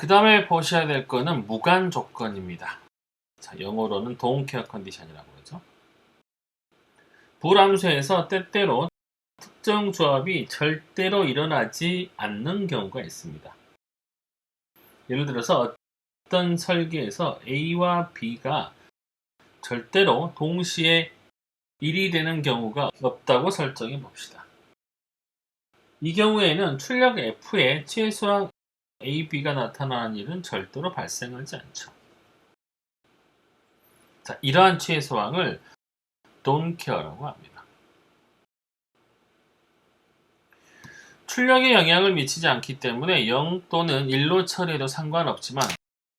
그 다음에 보셔야 될 거는 무관 조건입니다. 자, 영어로는 don't care condition이라고 그러죠. 불함수에서 때때로 특정 조합이 절대로 일어나지 않는 경우가 있습니다. 예를 들어서 어떤 설계에서 A와 B가 절대로 동시에 1이 되는 경우가 없다고 설정해 봅시다. 이 경우에는 출력 F에 최소한 A, B가 나타나는 일은 절대로 발생하지 않죠. 자, 이러한 최소항을 don't care라고 합니다. 출력에 영향을 미치지 않기 때문에 0 또는 1로 처리해도 상관없지만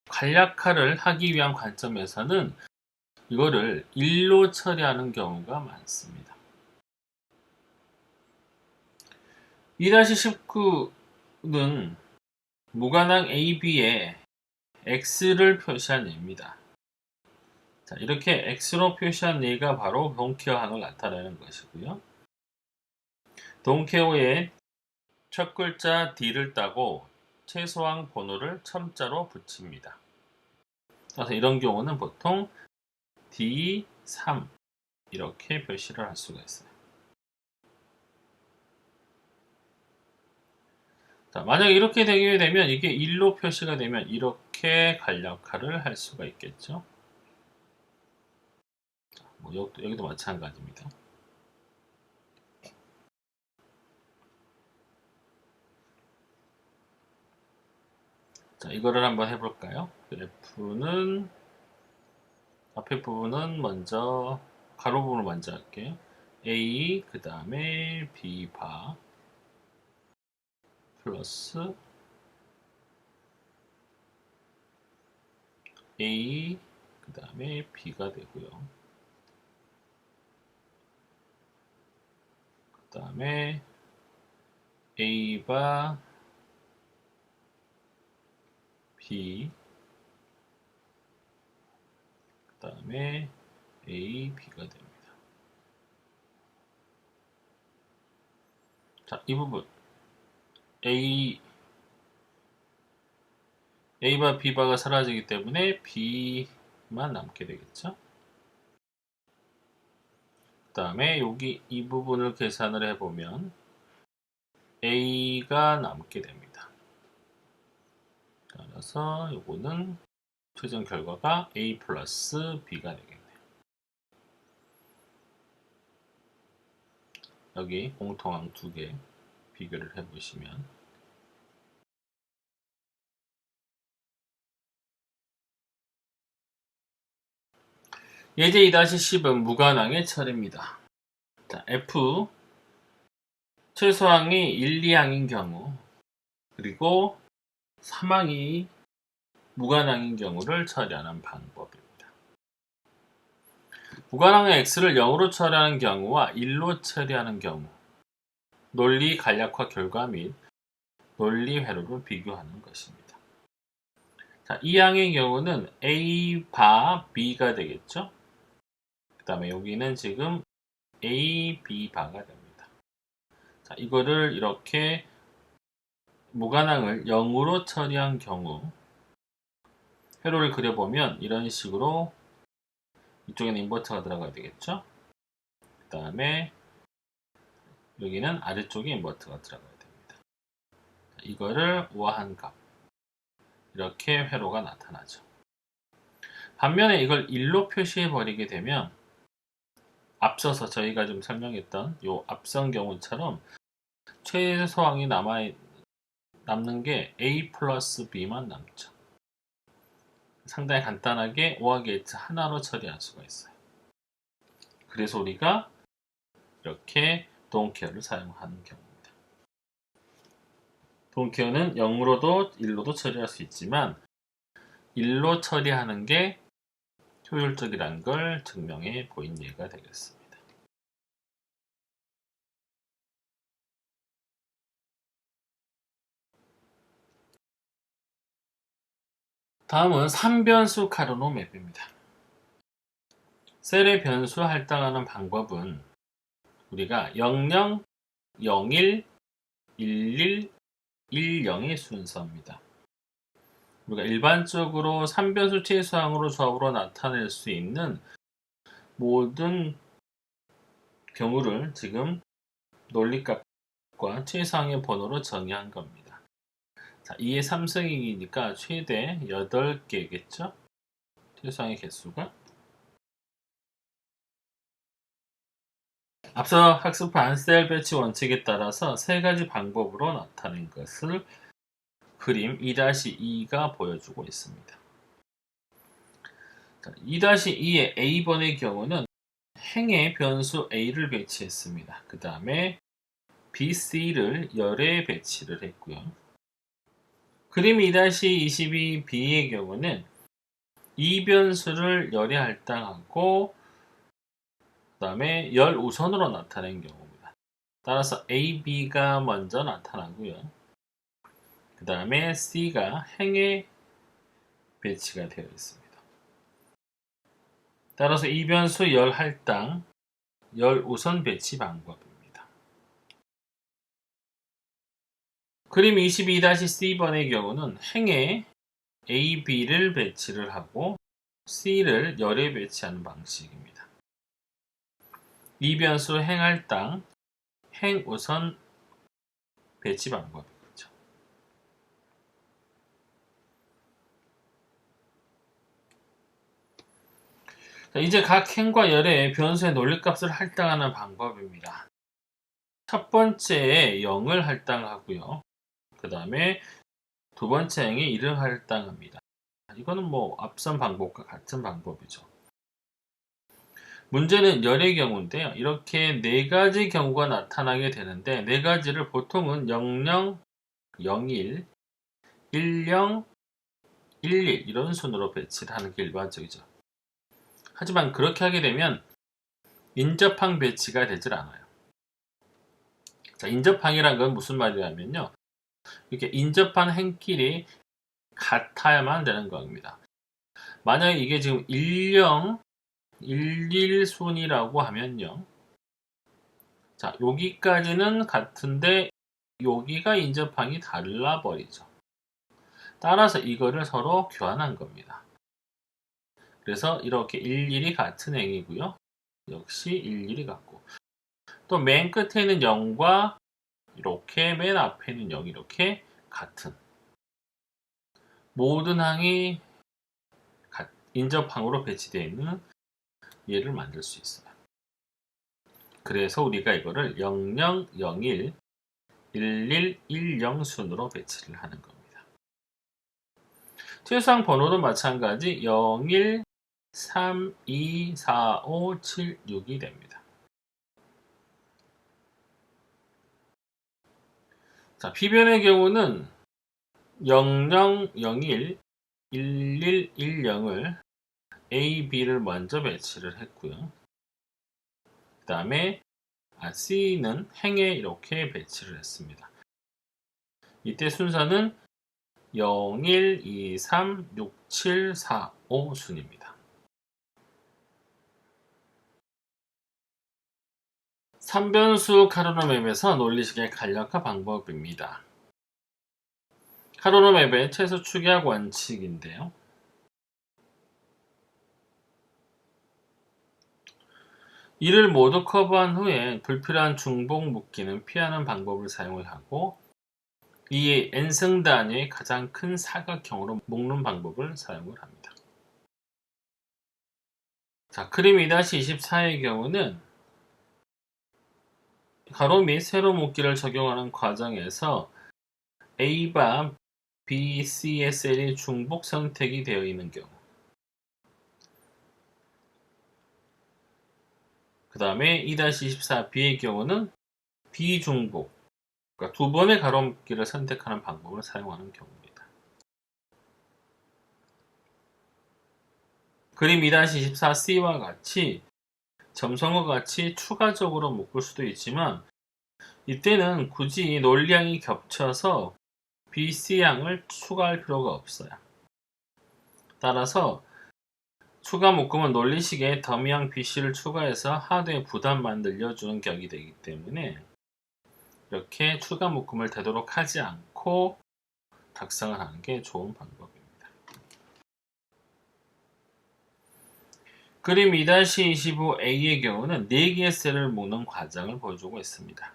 간략화를 하기 위한 관점에서는 이거를 1로 처리하는 경우가 많습니다. 2-19는 무관항 AB에 X를 표시한 예입니다. 자, 이렇게 X로 표시한 예가 바로 동케어항을 나타내는 것이고요. 동케어에 첫 글자 D를 따고 최소항 번호를 첨자로 붙입니다. 그래서 이런 경우는 보통 D3 이렇게 표시를 할 수가 있어요. 자, 만약 이렇게 되게 되면 이게 1로 표시가 되면 이렇게 간략화를 할 수가 있겠죠. 자, 뭐 여기도 마찬가지입니다. 자, 이거를 한번 해볼까요? F는 앞에 부분은 먼저 가로 부분을 먼저 할게요. A 그 다음에 B 바 플러스 A 그 다음에 B가 되고요. 그 다음에 A 바 B 그 다음에 A, B가 됩니다. 자, 이 부분 A바 B바가 사라지기 때문에 B만 남게 되겠죠. 그 다음에 여기 이 부분을 계산을 해보면 A가 남게 됩니다. 따라서 요거는 최종 결과가 A 플러스 B가 되겠네요. 여기 공통항 두 개 비교를 해보시면 예제 2-10은 무관항의 처리입니다. 자, F 최소항이 1, 2항인 경우 그리고 3항이 무관항인 경우를 처리하는 방법입니다. 무관항의 X를 0으로 처리하는 경우와 1로 처리하는 경우 논리 간략화 결과 및 논리 회로를 비교하는 것입니다. 자, 2항의 경우는 A 바 B가 되겠죠. 그 다음에 여기는 지금 A, B 바가 됩니다. 자, 이거를 이렇게 무관항을 0으로 처리한 경우 회로를 그려보면 이런 식으로 이쪽에는 인버터가 들어가야 되겠죠. 그 다음에 여기는 아래쪽에 인버터가 들어가야 됩니다. 자, 이거를 우아한 값 이렇게 회로가 나타나죠. 반면에 이걸 1로 표시해 버리게 되면 앞서서 저희가 좀 설명했던 요 앞선 경우처럼 최소항이 남는 게 A 플러스 B만 남죠. 상당히 간단하게 5하기 하나로 처리할 수가 있어요. 그래서 우리가 이렇게 don't care를 사용하는 경우입니다. don't care는 0으로도 1로도 처리할 수 있지만 1로 처리하는 게 효율적이라는 걸 증명해 보인 예가 되겠습니다. 다음은 3변수 카르노 맵입니다. 셀의 변수 할당하는 방법은 우리가 00, 01, 11, 10의 순서입니다. 우리가 일반적으로 3변수 최소항으로 조합으로 나타낼 수 있는 모든 경우를 지금 논리값과 최소항의 번호로 정의한 겁니다. 자, 2의 3승이니까 최대 8개겠죠? 최소항의 개수가. 앞서 학습한 셀 배치 원칙에 따라서 세 가지 방법으로 나타낸 것을 그림 2-2가 보여주고 있습니다. 2-2의 A번의 경우는 행의 변수 A를 배치했습니다. 그 다음에 B, C를 열에 배치를 했고요. 그림 2-22B의 경우는 이 변수를 열에 할당하고 그 다음에 열 우선으로 나타낸 경우입니다. 따라서 A, B가 먼저 나타나고요. 그 다음에 C가 행에 배치가 되어 있습니다. 따라서 이 변수 열 할당, 열 우선 배치 방법입니다. 그림 22-C번의 경우는 행에 A, B를 배치를 하고 C를 열에 배치하는 방식입니다. 이 변수 행 할당, 행 우선 배치 방법이죠. 이제 각 행과 열의 변수의 논리값을 할당하는 방법입니다. 첫 번째에 0을 할당하고요. 그 다음에 두 번째 행에 1을 할당합니다. 이거는 뭐 앞선 방법과 같은 방법이죠. 문제는 열의 경우인데요. 이렇게 네 가지 경우가 나타나게 되는데 네 가지를 보통은 00, 01, 10, 11 이런 순으로 배치를 하는 게 일반적이죠. 하지만 그렇게 하게 되면 인접항 배치가 되질 않아요. 자, 인접항이란 건 무슨 말이냐면요. 이렇게 인접한 행끼리 같아야만 되는 겁니다. 만약에 이게 지금 10, 11순이라고 하면요. 자, 여기까지는 같은데 여기가 인접항이 달라 버리죠. 따라서 이거를 서로 교환한 겁니다. 그래서 이렇게 11이 같은 행이고요. 역시 11이 같고 또 맨 끝에 있는 0과 이렇게 맨 앞에 있는 0 이렇게 같은 모든 항이 인접항으로 배치되어 있는 얘를 만들 수 있어요. 그래서 우리가 이거를 00, 01, 11, 10 순으로 배치를 하는 겁니다. 최소항 번호도 마찬가지 01, 3, 2, 4, 5, 7, 6이 됩니다. 자, B변의 경우는 00, 01, 11, 10을 A, B를 먼저 배치를 했고요. 그 다음에 C는 행에 이렇게 배치를 했습니다. 이때 순서는 0, 1, 2, 3, 6, 7, 4, 5 순입니다. 3변수 카르노 맵에서 논리식의 간략화 방법입니다. 카르노 맵의 최소 축약 원칙인데요. 이를 모두 커버한 후에 불필요한 중복 묶기는 피하는 방법을 사용을 하고 이에 n승 단위의 가장 큰 사각형으로 묶는 방법을 사용을 합니다. 자, 그림 2-24의 경우는 가로 및 세로 묶기를 적용하는 과정에서 A바 B, C의 셀이 중복 선택이 되어 있는 경우 그 다음에 2-24B의 경우는 비중복 그러니까 두 번의 가로 묶기를 선택하는 방법을 사용하는 경우입니다. 그림 2-24C와 같이 점성과 같이 추가적으로 묶을 수도 있지만 이때는 굳이 논리항이 겹쳐서 BC항을 추가할 필요가 없어요. 따라서 추가 묶음은 논리식에 더미항 BC를 추가해서 하드의 부담만 늘려주는 격이 되기 때문에 이렇게 추가 묶음을 되도록 하지 않고 작성을 하는 게 좋은 방법입니다. 그림 2-25A의 경우는 4개의 셀을 묶는 과정을 보여주고 있습니다.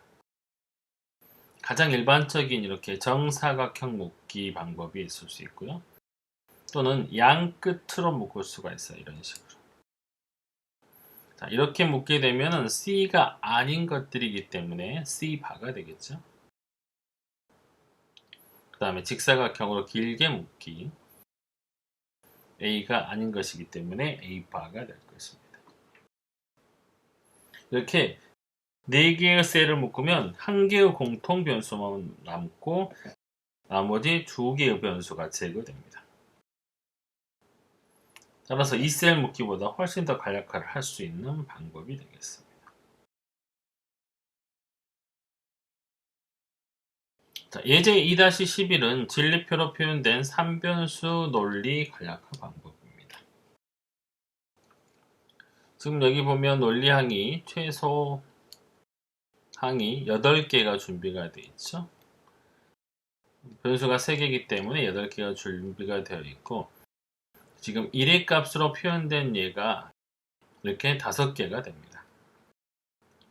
가장 일반적인 이렇게 정사각형 묶기 방법이 있을 수 있고요. 또는 양 끝으로 묶을 수가 있어요. 이런 식으로. 자, 이렇게 묶게 되면 C가 아닌 것들이기 때문에 C바가 되겠죠. 그 다음에 직사각형으로 길게 묶기. A가 아닌 것이기 때문에 A바가 될 것입니다. 이렇게 4개의 셀을 묶으면 1개의 공통 변수만 남고 나머지 2개의 변수가 제거됩니다. 따라서 이 셀 묶기보다 훨씬 더 간략화를 할 수 있는 방법이 되겠습니다. 자, 예제 2-11은 진리표로 표현된 3변수 논리 간략화 방법입니다. 지금 여기 보면 논리항이 최소 항이 8개가 준비가 되어 있죠. 변수가 3개이기 때문에 8개가 준비가 되어 있고 지금 1의 값으로 표현된 얘가 이렇게 5개가 됩니다.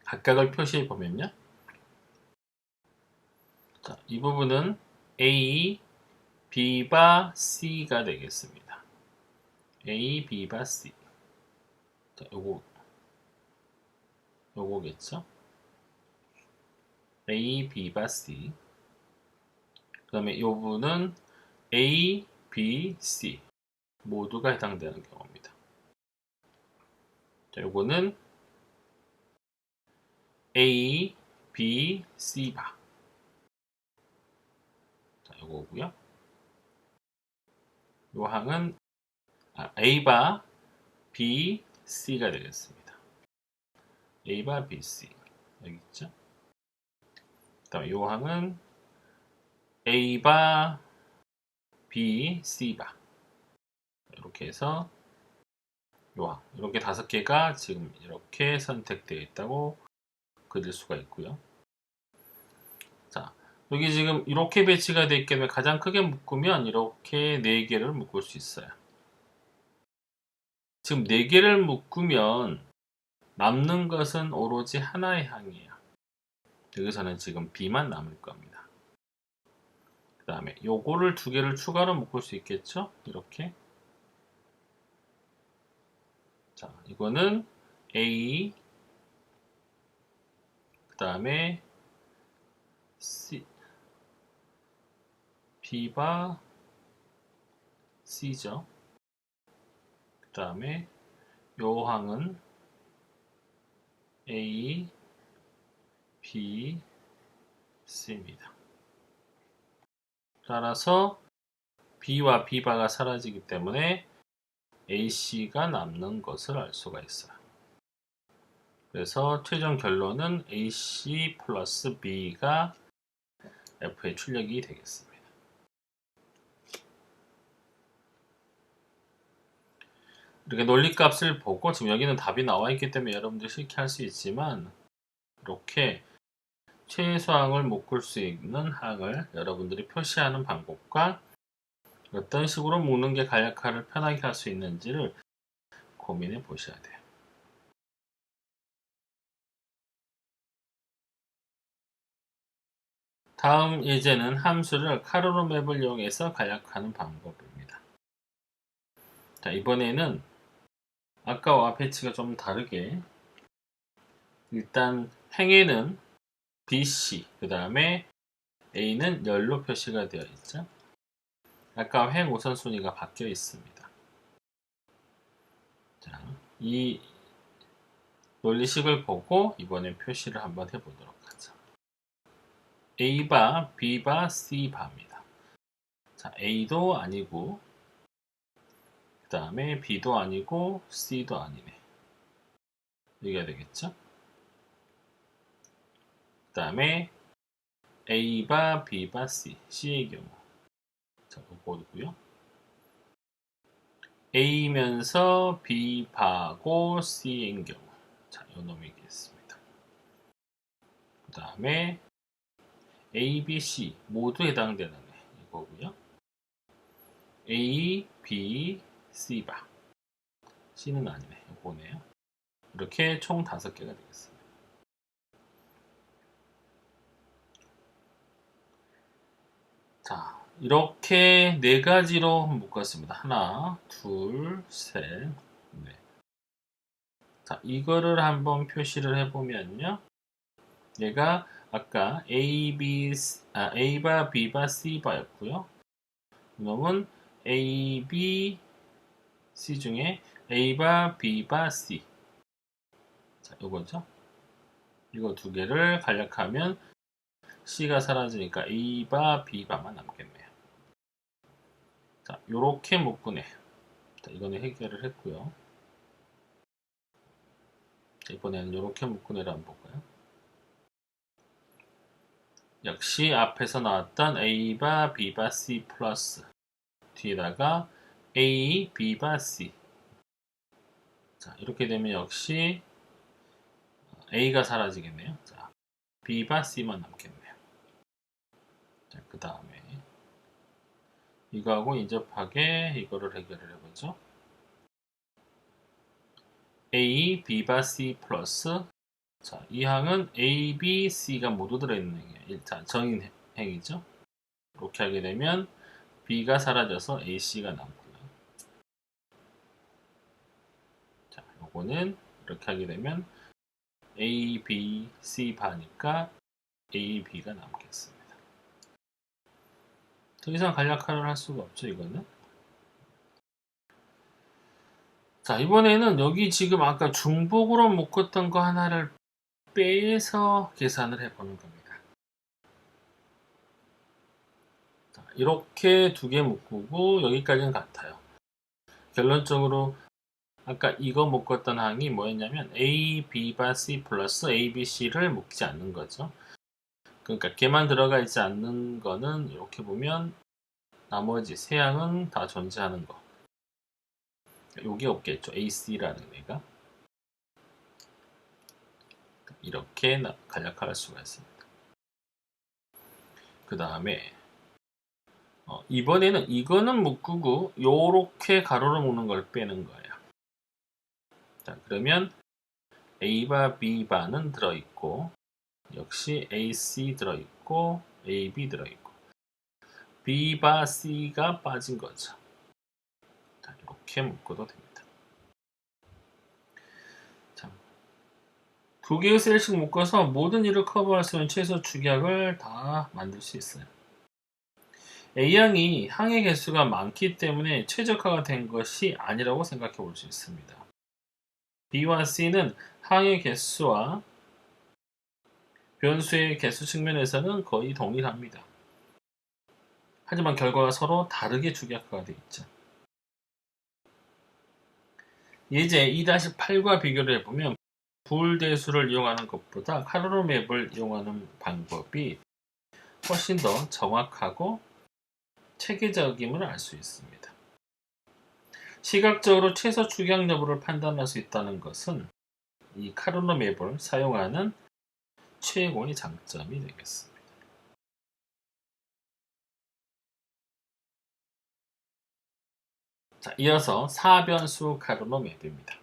각각을 표시해 보면요. 자, 이 부분은 A, B바 C가 되겠습니다. A, B바 C. 자, 요거겠죠? A, B바 C. 그 다음에 이 부분은 A, B, C 모두가 해당되는 경우입니다. 자, 요거는 A, B, C바. 자, 요거고요. 요 항은 A바 B, C가 되겠습니다. A바 B, C. 여기 있죠? 그 다음에 요 항은 A바 B, C바. 이렇게 해서 요 항. 이렇게 5개가 지금 이렇게 선택되어 있다고 그릴 수가 있고요. 자, 여기 지금 이렇게 배치가 되어 있기 때문에 가장 크게 묶으면 이렇게 4개를 묶을 수 있어요. 지금 4개를 묶으면 남는 것은 오로지 하나의 항이에요. 여기서는 지금 B만 남을 겁니다. 그 다음에 요거를 2개를 추가로 묶을 수 있겠죠? 이렇게. 자, 이거는 A, 그 다음에 C, B바 C죠. 그 다음에 요 항은 A, B, C입니다. 따라서 B와 B바가 사라지기 때문에 AC가 남는 것을 알 수가 있어요. 그래서 최종 결론은 AC 플러스 B가 F의 출력이 되겠습니다. 이렇게 논리값을 보고 지금 여기는 답이 나와 있기 때문에 여러분들이 쉽게 할 수 있지만 이렇게 최소항을 묶을 수 있는 항을 여러분들이 표시하는 방법과 어떤 식으로 묶는 게 간략화를 편하게 할 수 있는지를 고민해 보셔야 돼요. 다음 예제는 함수를 카르노 맵을 이용해서 간략화하는 방법입니다. 자, 이번에는 아까와 배치가 좀 다르게 일단 행에는 BC, 그 다음에 A는 열로 표시가 되어 있죠. 아까 행 우선순위가 바뀌어 있습니다. 자, 이 논리식을 보고 이번에 표시를 한번 해보도록 하죠. A바, B바, C바입니다. 자, A도 아니고 그 다음에 B도 아니고 C도 아니네. 여기가 되겠죠? 그 다음에 A바, B바, C, C의 경우 자, 이거고요. A면서 B바고 C인 경우 자, 요 놈이겠습니다. 그 다음에 A, B, C 모두 해당되는 이거고요. A, B, C바 C는 아니네. 요거네요. 이렇게 총 5개가 되겠습니다. 자, 이렇게 4가지로 묶었습니다. 하나, 둘, 셋, 넷. 자, 이거를 한번 표시를 해보면요. 얘가 아까 A바, B바, C바였고요. 이놈은 A, B, C 중에 A바, B바, C. 자, 요거죠. 이거 2개를 간략하면 C가 사라지니까 A바, B바만 남겠네요. 자, 요렇게 묶으네요. 자, 이거는 해결을 했고요. 자, 이번에는 요렇게 묶으네를 한번 볼까요? 역시 앞에서 나왔던 A바, B바, C 플러스 뒤에다가 A, B바, C. 자, 이렇게 되면 역시 A가 사라지겠네요. 자, B바, C만 남겠네요. 자, 그 다음에 이거하고 인접하게 이거를 해결을 해보죠. A, B바, C 플러스 자, 이 항은 A, B, C가 모두 들어있는 행이에요. 일단 정인 행이죠. 이렇게 하게 되면 B가 사라져서 A, C가 남고요. 자, 요거는 이렇게 하게 되면 A, B, C 바니까 A, B가 남겠습니다. 더 이상 간략화를 할 수가 없죠, 이거는. 자, 이번에는 여기 지금 아까 중복으로 묶었던 거 하나를 빼서 계산을 해보는 겁니다. 자, 이렇게 2개 묶고 여기까지는 같아요. 결론적으로 아까 이거 묶었던 항이 뭐였냐면 A, B바 C 플러스 A, B, C를 묶지 않는 거죠. 그러니까 걔만 들어가 있지 않는 거는 이렇게 보면 나머지 3항은 다 존재하는 거. 여기 없겠죠. AC라는 애가. 이렇게 간략화할 수가 있습니다. 그 다음에 이번에는 이거는 묶고 요렇게 가로로 묶는 걸 빼는 거예요. 자, 그러면 A바 B바는 들어있고 역시 AC 들어있고 AB 들어있고 B바 C가 빠진 거죠. 자, 이렇게 묶어도 됩니다. 자, 2개의 셀씩 묶어서 모든 일을 커버할 수 있는 최소 축약을 다 만들 수 있어요. A항이 항의 개수가 많기 때문에 최적화가 된 것이 아니라고 생각해 볼 수 있습니다. B와 C는 항의 개수와 변수의 개수 측면에서는 거의 동일합니다. 하지만 결과가 서로 다르게 축약화가 되어 있죠. 예제 2-8과 비교를 해보면 부울대수를 이용하는 것보다 카르노 맵을 이용하는 방법이 훨씬 더 정확하고 체계적임을 알 수 있습니다. 시각적으로 최소 축약 여부를 판단할 수 있다는 것은 이 카르노 맵을 사용하는 최고의 장점이 되겠습니다. 자, 이어서 4변수 카르노 맵입니다.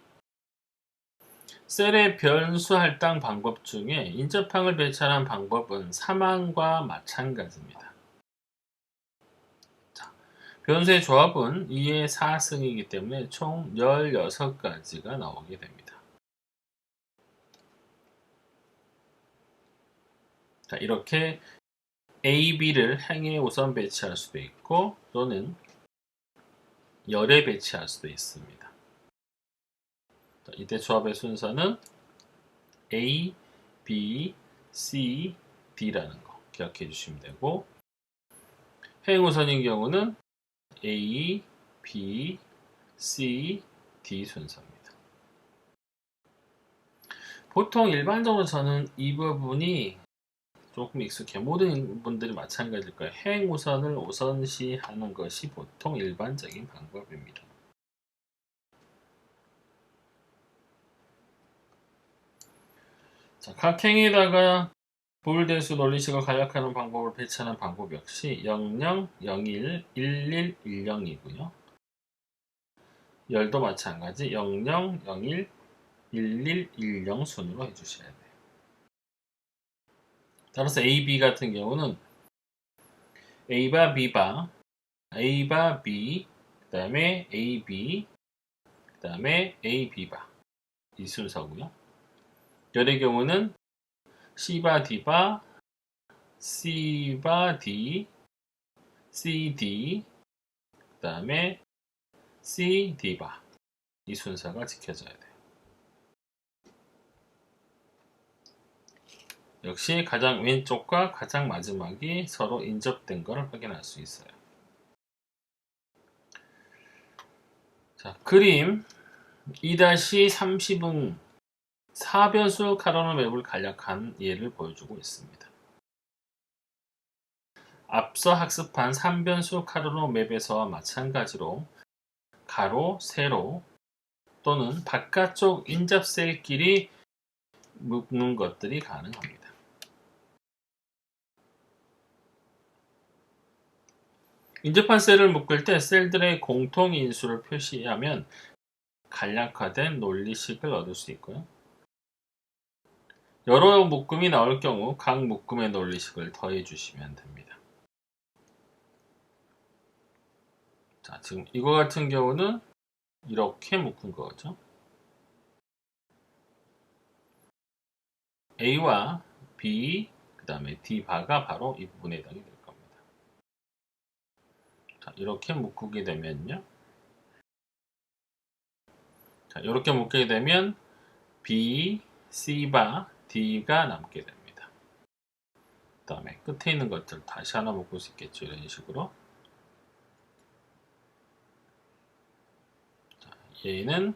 셀의 변수 할당 방법 중에 인접항을 배치하는 방법은 3항과 마찬가지입니다. 자, 변수의 조합은 2의 4승이기 때문에 총 16가지가 나오게 됩니다. 자, 이렇게 A, B를 행에 우선 배치할 수도 있고 또는 열에 배치할 수도 있습니다. 자, 이때 조합의 순서는 A, B, C, D라는 거 기억해 주시면 되고 행 우선인 경우는 A, B, C, D 순서입니다. 보통 일반적으로 저는 이 부분이 조금 익숙해요. 모든 분들이 마찬가지일 거예요. 행 우선을 우선시하는 것이 보통 일반적인 방법입니다. 자, 각 행에다가 부울대수 논리식을 간략하는 방법을 배치하는 방법 역시 00, 01, 11, 10이고요. 열도 마찬가지 00, 01, 11, 10 순으로 해주셔야 돼요. 따라서 A, B 같은 경우는 A바, B바, A바, B, 그 다음에 A, B, 그 다음에 A, B바 이 순서고요. 열의 경우는 C바, D바, C바, D, C, D, 그 다음에 C, D바 이 순서가 지켜져야 돼요. 역시 가장 왼쪽과 가장 마지막이 서로 인접된 것을 확인할 수 있어요. 자, 그림 2-30은 4변수 카르노 맵을 간략한 예를 보여주고 있습니다. 앞서 학습한 3변수 카르노 맵에서와 마찬가지로 가로, 세로 또는 바깥쪽 인접셀끼리 묶는 것들이 가능합니다. 인접한 셀을 묶을 때 셀들의 공통인수를 표시하면 간략화된 논리식을 얻을 수 있고요. 여러 묶음이 나올 경우 각 묶음의 논리식을 더해 주시면 됩니다. 자, 지금 이거 같은 경우는 이렇게 묶은 거죠. A와 B, 그 다음에 D바가 바로 이 부분에 해당이 될 겁니다. 자, 이렇게 묶게 되면요. 자, 이렇게 묶게 되면 B, C바, D가 남게 됩니다. 그 다음에 끝에 있는 것들 다시 하나 묶을 수 있겠죠. 이런 식으로. 자, 얘는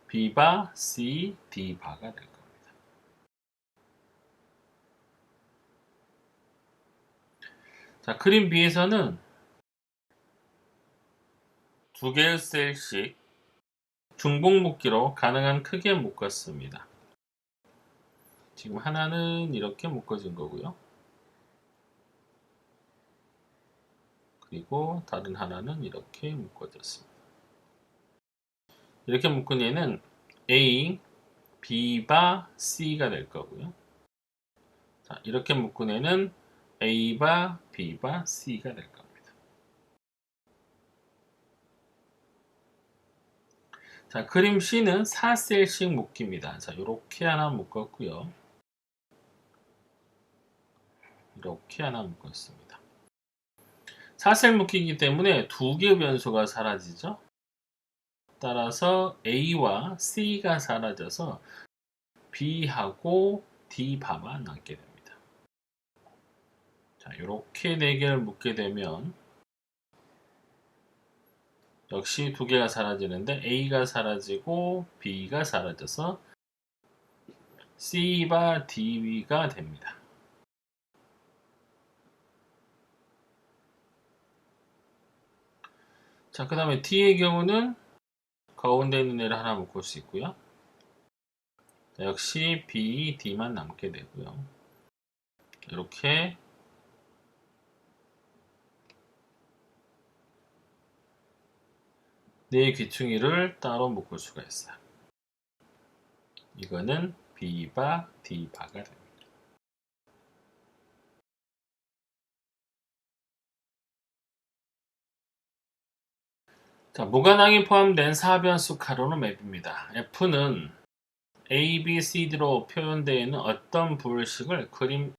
B바, C, D바가 될 겁니다. 자, 그림 B에서는 두 개의 셀씩 중복 묶기로 가능한 크게 묶었습니다. 지금 하나는 이렇게 묶어진 거고요. 그리고 다른 하나는 이렇게 묶어졌습니다. 이렇게 묶은 얘는 A, B바, C가 될 거고요. 자, 이렇게 묶은 애는 A바, B바, C가 될 겁니다. 자, 그림 C는 4셀씩 묶입니다. 자, 이렇게 하나 묶었고요. 이렇게 하나 묶었습니다. 4셀 묶이기 때문에 두 개의 변수가 사라지죠. 따라서 A와 C가 사라져서 B하고 D바만 남게 됩니다. 자, 이렇게 4개를 묶게 되면 역시 두 개가 사라지는데 A가 사라지고 B가 사라져서 C바 D가 됩니다. 자, 그 다음에 D의 경우는 가운데 있는 애를 하나 묶을 수 있고요. 자, 역시 B, D만 남게 되고요. 이렇게 네 귀퉁이를 따로 묶을 수가 있어요. 이거는 B바, D바가 됩니다. 자, 무관항이 포함된 4변수 카르노 맵입니다. F는 A, B, C, D로 표현되어 있는 어떤 불식을 그림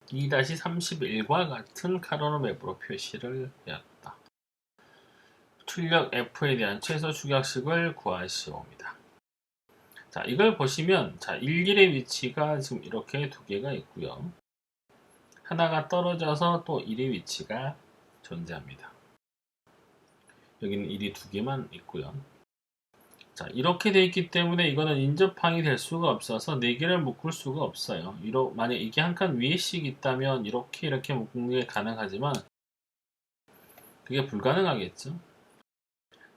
2-31과 같은 카르노 맵으로 표시를 하였다. 출력 F에 대한 최소 축약식을 구하시옵니다. 자, 이걸 보시면 자, 11의 위치가 지금 이렇게 두 개가 있고요. 하나가 떨어져서 또 1의 위치가 존재합니다. 여기는 1이 두 개만 있고요. 자, 이렇게 되어 있기 때문에 이거는 인접항이 될 수가 없어서 4개를 묶을 수가 없어요. 만약 이게 한 칸 위에씩 있다면 이렇게 묶는 게 가능하지만 그게 불가능하겠죠.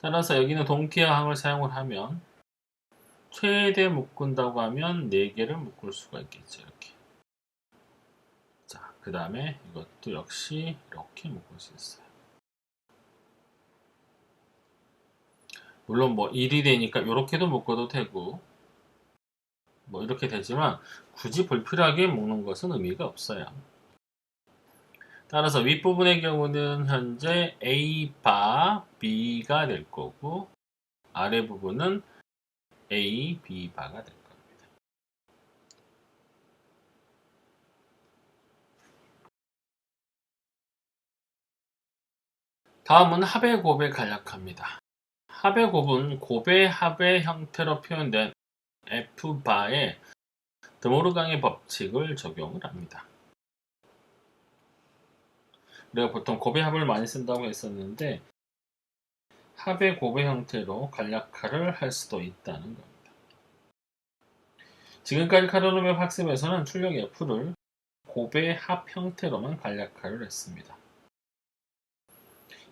따라서 여기는 동기화항을 사용을 하면 최대 묶은다고 하면 4개를 묶을 수가 있겠죠. 이렇게. 자, 그 다음에 이것도 역시 이렇게 묶을 수 있어요. 물론 뭐 1이 되니까 이렇게도 묶어도 되고 뭐 이렇게 되지만 굳이 불필요하게 묶는 것은 의미가 없어요. 따라서 윗부분의 경우는 현재 A 바 B가 될 거고 아래 부분은 A, B 바가 될 겁니다. 다음은 합의 곱의 간략화입니다. 합의 곱은 곱의 합의 형태로 표현된 F 바에 드모르강의 법칙을 적용을 합니다. 우리가 보통 곱의 합을 많이 쓴다고 했었는데 합의 곱의 형태로 간략화를 할 수도 있다는 겁니다. 지금까지 카르노맵 학습에서는 출력 F를 곱의 합 형태로만 간략화를 했습니다.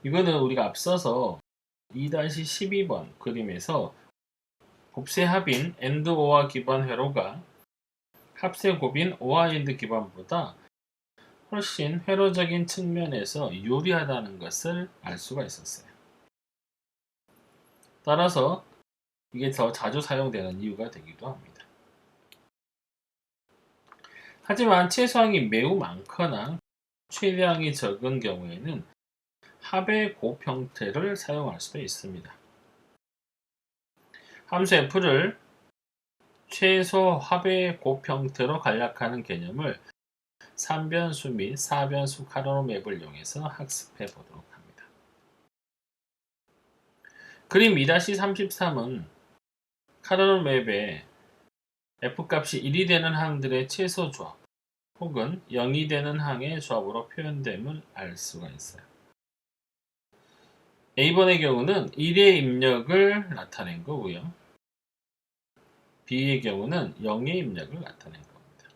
이거는 우리가 앞서서 2-12번 그림에서 곱세 합인 AND OR 기반 회로가 합세 곱인 OR AND 기반보다 훨씬 회로적인 측면에서 유리하다는 것을 알 수가 있었어요. 따라서 이게 더 자주 사용되는 이유가 되기도 합니다. 하지만 최소항이 매우 많거나 최대항이 적은 경우에는 합의 곱 형태를 사용할 수도 있습니다. 함수 f를 최소 합의 곱 형태로 간략화하는 개념을 3변수 및 4변수 카르노맵을 이용해서 학습해 보도록 합니다. 그림 2-33은 카르노맵에 f값이 1이 되는 항들의 최소 조합 혹은 0이 되는 항의 조합으로 표현됨을 알 수가 있어요. A번의 경우는 1의 입력을 나타낸 거고요. B의 경우는 0의 입력을 나타낸 겁니다.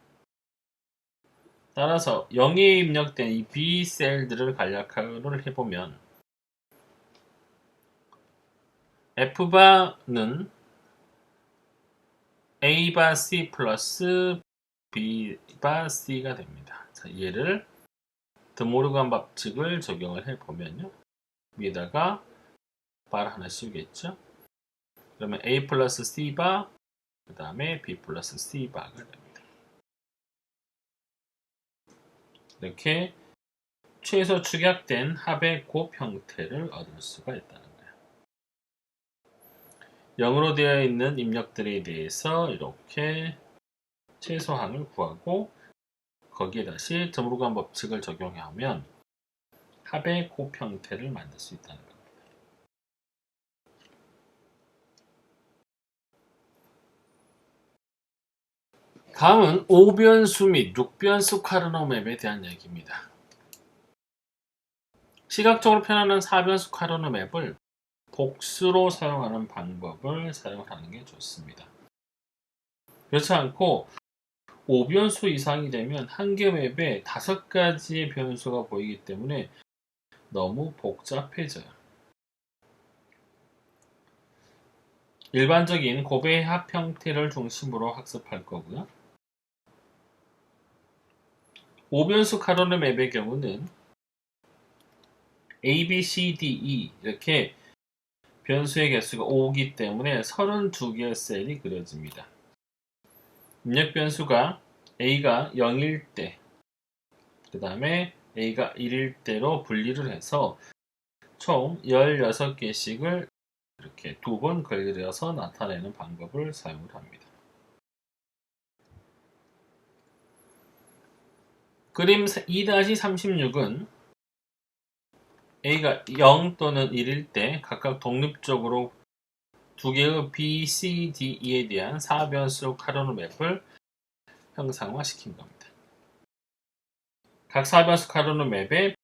따라서 0에 입력된 이 B 셀들을 간략화를 해보면 F바는 A바 C 플러스 B바 C가 됩니다. 자, 얘를 드모르간 법칙을 적용을 해보면요. 위에다가 바를 하나 씌우겠죠. 그러면 A 플러스 C바 그 다음에 B 플러스 C바가 됩니다. 이렇게 최소 축약된 합의 곱 형태를 얻을 수가 있다는 거예요. 0으로 되어 있는 입력들에 대해서 이렇게 최소항을 구하고 거기에 다시 드모르간 법칙을 적용하면 합의 곱 형태를 만들 수 있다는 겁니다. 다음은 5변수 및 6변수 카르노맵에 대한 얘기입니다. 시각적으로 표현하는 4변수 카르노맵을 복수로 사용하는 방법을 사용하는 게 좋습니다. 그렇지 않고 5변수 이상이 되면 한 개 맵에 5가지의 변수가 보이기 때문에 너무 복잡해져요. 일반적인 곱의 합 형태를 중심으로 학습할 거고요. 5변수 카르노맵의 경우는 A, B, C, D, E 이렇게 변수의 개수가 5기 때문에 32개의 셀이 그려집니다. 입력 변수가 A가 0일 때, 그 다음에 A가 1일 때로 분리를 해서 총 16개씩을 이렇게 두 번 그려서 나타내는 방법을 사용을 합니다. 그림 2-36은 A가 0 또는 1일 때 각각 독립적으로 두 개의 B, C, D, E에 대한 4변수 카르노맵을 형상화시킨 겁니다. 각 4변수 카르노맵에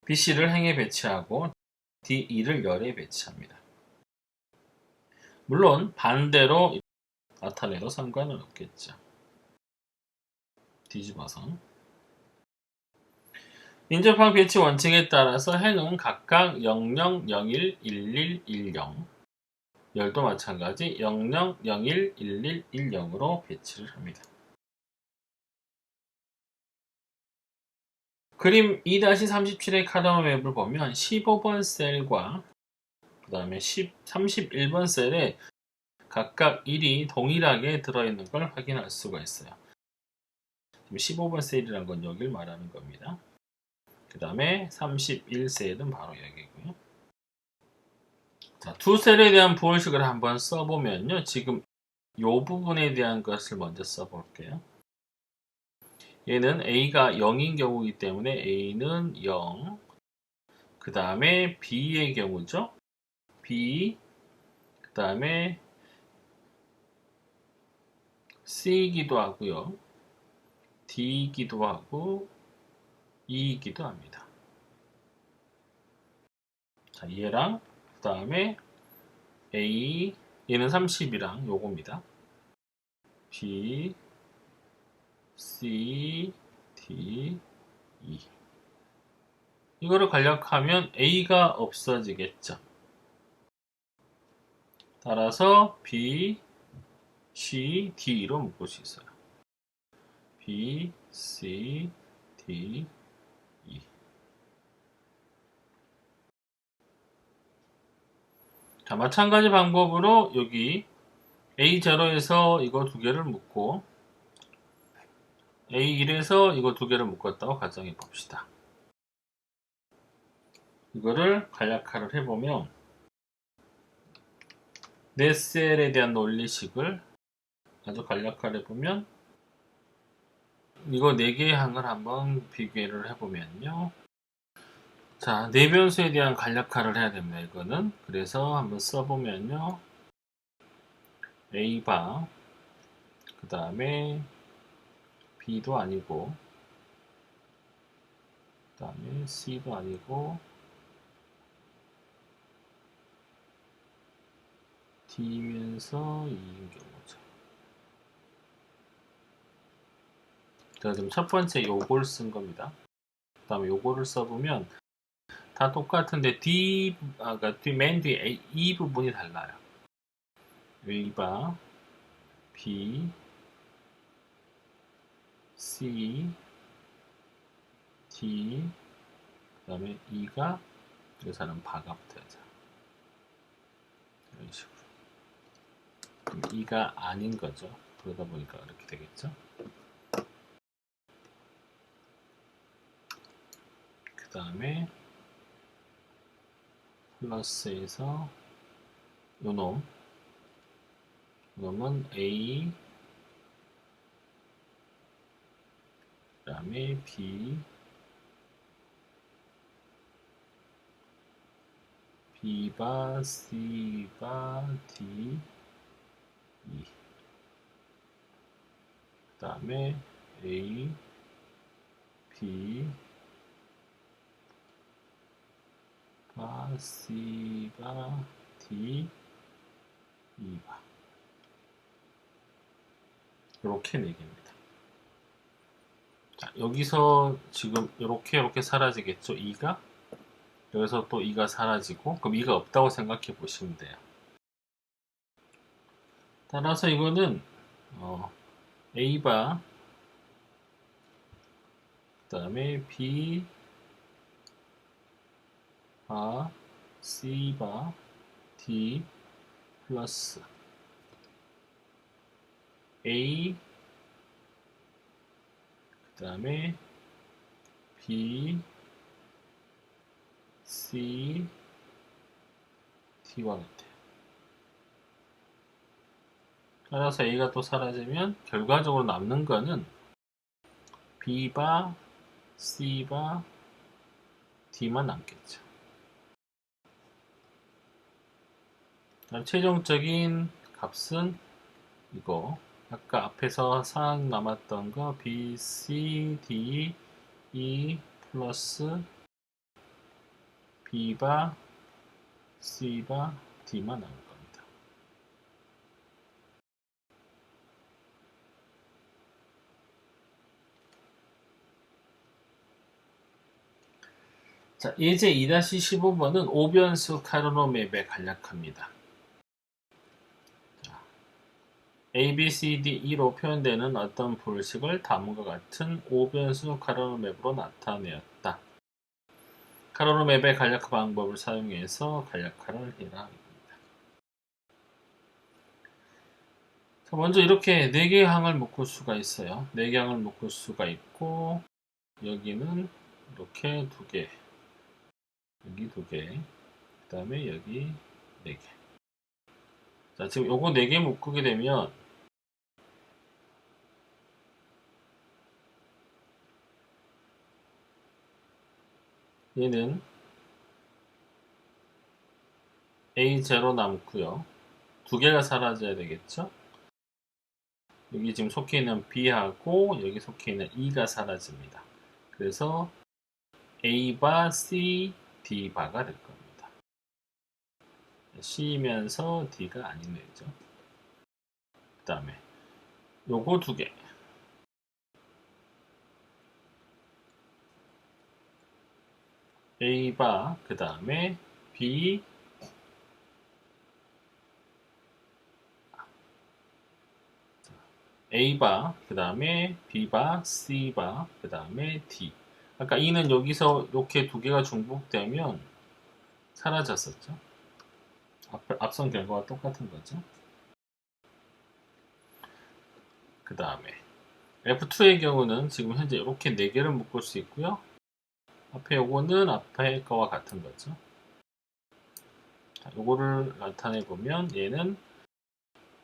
B, C를 행에 배치하고 D, E를 열에 배치합니다. 물론 반대로 나타내도 상관은 없겠죠. 뒤집어서 인접항 배치 원칙에 따라서 행은 각각 00, 01, 11, 10 열도 마찬가지 00, 01, 11, 10으로 배치를 합니다. 그림 2-37의 카르노맵을 보면 15번 셀과 그 다음에 31번 셀에 각각 1이 동일하게 들어있는 걸 확인할 수가 있어요. 지금 15번 셀이란 건 여길 말하는 겁니다. 그 다음에 31셀은 바로 여기고요. 자, 두 셀에 대한 부호식을 한번 써보면요. 지금 이 부분에 대한 것을 먼저 써볼게요. 얘는 A가 0인 경우이기 때문에 A는 0. 그 다음에 B의 경우죠. B. 그 다음에 C이기도 하고요. D이기도 하고 E이기도 합니다. 자, 얘랑 그 다음에 A, 얘는 30이랑 요겁니다. B, C, D, E. 이거를 간략하면 A가 없어지겠죠. 따라서 B, C, D로 묶을 수 있어요. B, C, D, E. 자, 마찬가지 방법으로 여기 A0에서 이거 두 개를 묶고 A1에서 이거 두 개를 묶었다고 가정해 봅시다. 이거를 간략화를 해보면 네 셀에 대한 논리식을 아주 간략화를 해보면 이거 4개의 항을 한번 비교를 해보면요. 자, 네 변수에 대한 간략화를 해야 됩니다. 이거는 그래서 한번 써보면요. A바 그 다음에 B도 아니고 그 다음에 C도 아니고 D면서 E인 경우죠. 제가 지금 첫 번째 요걸 쓴 겁니다. 그 다음에 요거를 써보면 다 똑같은데 그러니까 맨 뒤에 E 부분이 달라요. A바 B, C, D, 그 다음에 E가 여기서는 바가 붙어야죠. 이런 식으로. 그럼 E가 아닌 거죠. 그러다 보니까 이렇게 되겠죠. 그 다음에 플러스에서 요놈은 A, 그 다음에 B, B바, C바, D, E. 그 다음에 A, B, 바, C바, D, E바. 이렇게 4개입니다. 자, 여기서 지금 이렇게 사라지겠죠? 2가? 여기서 또 2가 사라지고 그럼 2가 없다고 생각해 보시면 돼요. 따라서 이거는 A바 그 다음에 B바 C바 D 플러스 A 그 다음에 B C D와 같아요. 따라서 A가 또 사라지면 결과적으로 남는 거는 B바 C바 D만 남겠죠. 최종적인 값은 이거 아까 앞에서 상 남았던 거 B, C, D, E 플러스 B바 C바 D만 남을 겁니다. 자, 예제 2-15번은 5변수 카르노 맵에 간략합니다. A, B, C, D, E로 표현되는 어떤 불식을 다음과 같은 5변수 카르노 맵으로 나타내었다. 카로노 맵의 간략화 방법을 사용해서 간략화를 해라. 자, 먼저 이렇게 4개의 항을 묶을 수가 있어요. 4개 항을 묶을 수가 있고, 여기는 이렇게 2개, 여기 2개, 그 다음에 여기 4개. 자, 지금 요거 4개 묶게 되면, 얘는 A0 남고요. 2개가 사라져야 되겠죠? 여기 지금 속해 있는 B하고 여기 속해 있는 E가 사라집니다. 그래서 A바, C, D바가 될 겁니다. C면서 D가 아닌 애죠. 그 다음에 요거 2개. A바, 그 다음에 B, A바, 그 다음에 B바, C바, 그 다음에 D. 아까 E는 여기서 이렇게 2개가 중복되면 사라졌었죠. 앞선 결과와 똑같은 거죠. 그 다음에 F2의 경우는 지금 현재 이렇게 4개를 묶을 수 있고요. 앞에 요거는 앞에 거와 같은 거죠. 자, 요거를 나타내 보면 얘는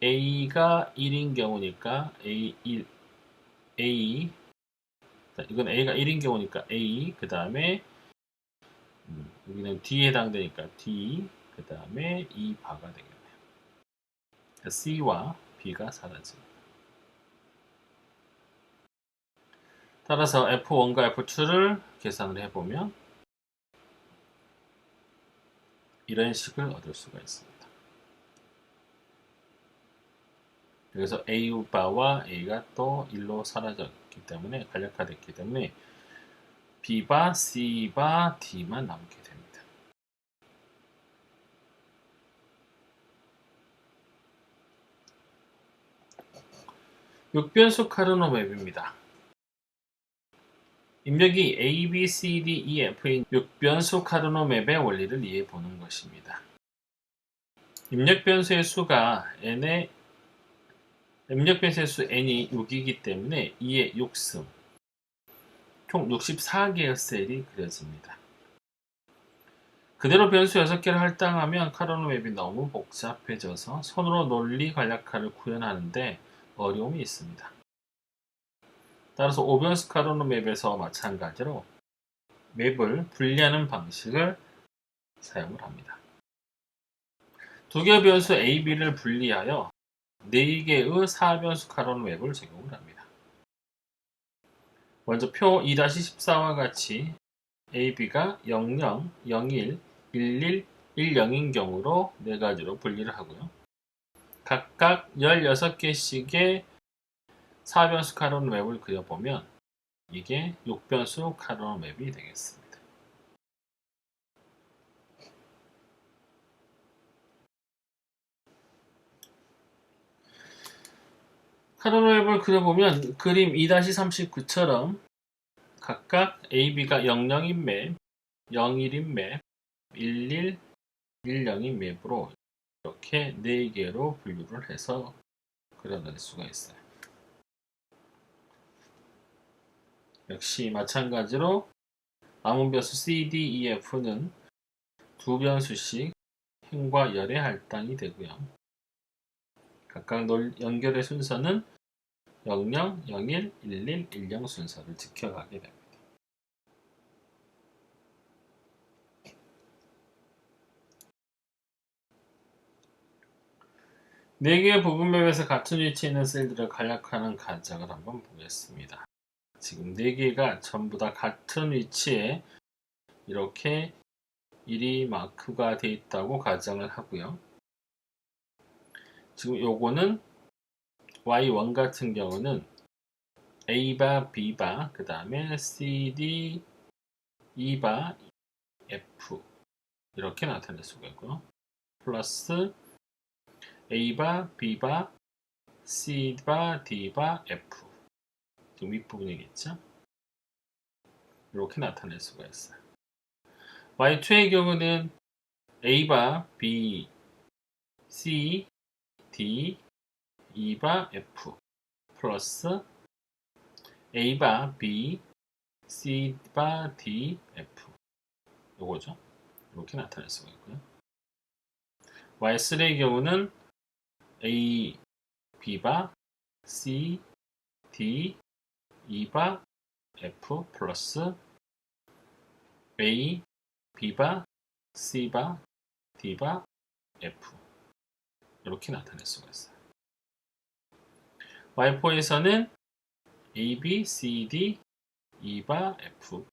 A가 1인 경우니까 A1, A, 자, 이건 A가 1인 경우니까 A, 그 다음에 여기는 D에 해당되니까 D, 그 다음에 E바가 되겠네요. C와 B가 사라집니다. 따라서 F1과 F2를 계산을 해보면 이런 식을 얻을 수가 있습니다. 그래서 A바와 A가 또 1로 사라졌기 때문에 간략화됐기 때문에 B바, C바, D만 남게 됩니다. 육변수 카르노 맵입니다. 입력이 A, B, C, D, E, F인 6변수 카르노 맵의 원리를 이해해 보는 것입니다. 입력 변수의 수가 n의 입력 변수의 수 n이 6이기 때문에 2의 6승 총 64개의 셀이 그려집니다. 그대로 변수 6개를 할당하면 카르노 맵이 너무 복잡해져서 손으로 논리 간략화를 구현하는데 어려움이 있습니다. 따라서 5변수 카르노 맵에서 마찬가지로 맵을 분리하는 방식을 사용을 합니다. 2개의 변수 A, B를 분리하여 4개의 4변수 카르노 맵을 제공을 합니다. 먼저 표 2-14와 같이 A, B가 00, 01, 11, 10인 경우로 4가지로 분리를 하고요. 각각 16개씩의 4변수 카르노 맵을 그려보면 이게 6변수 카르노 맵이 되겠습니다. 카르노 맵을 그려보면 그림 2-39처럼 각각 A, B가 00인 맵, 01인 맵, 11, 10인 맵으로 이렇게 4개로 분류를 해서 그려낼 수가 있어요. 역시 마찬가지로 남은 변수 C, D, E, F는 2변수씩 행과 열의 할당이 되고요. 각각 연결의 순서는 00, 01, 11, 10 순서를 지켜가게 됩니다. 네 개의 부분맵에서 같은 위치에 있는 셀들을 간략화하는 과정을 한번 보겠습니다. 지금 4개가 전부 다 같은 위치에 이렇게 1이 마크가 되어 있다고 가정을 하고요. 지금 요거는 Y1 같은 경우는 A바, B바, 그 다음에 C, D, E바, F 이렇게 나타낼 수가 있고요. 플러스 A바, B바, C바, D바, F 지금 윗부분이겠죠? 이렇게 나타낼 수가 있어요. Y2의 경우는 A바 B, C, D, E바 F 플러스 A바 B, C바 D, F 요거죠. 이렇게 나타낼 수가 있고요. Y3의 경우는 A, B바 C, D, E바 F 플러스 A, B바 C바 D바 F 이렇게 나타낼 수가 있어요. Y4에서는 A, B, C, D, E바 F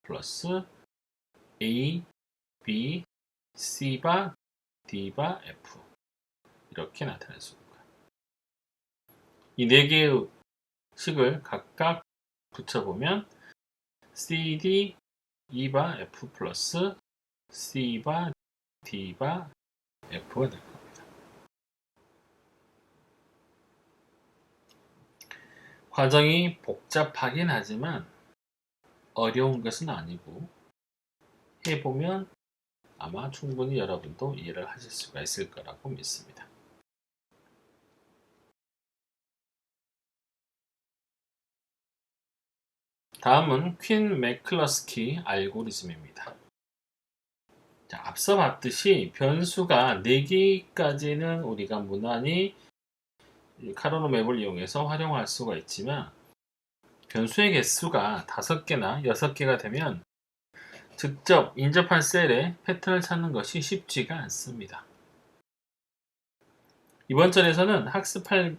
플러스 A, B, C바 D바 F 이렇게 나타낼 수 있고요. 이 네 개의 식을 각각 붙여보면 C, D, E바 F 플러스 C바 D바 F가 될 겁니다. 과정이 복잡하긴 하지만 어려운 것은 아니고 해보면 아마 충분히 여러분도 이해를 하실 수가 있을 거라고 믿습니다. 다음은 퀸 매클러스키 알고리즘입니다. 자, 앞서 봤듯이 변수가 4개까지는 우리가 무난히 카르노 맵을 이용해서 활용할 수가 있지만 변수의 개수가 5개나 6개가 되면 직접 인접한 셀에 패턴을 찾는 것이 쉽지가 않습니다. 이번 전에서는 학습할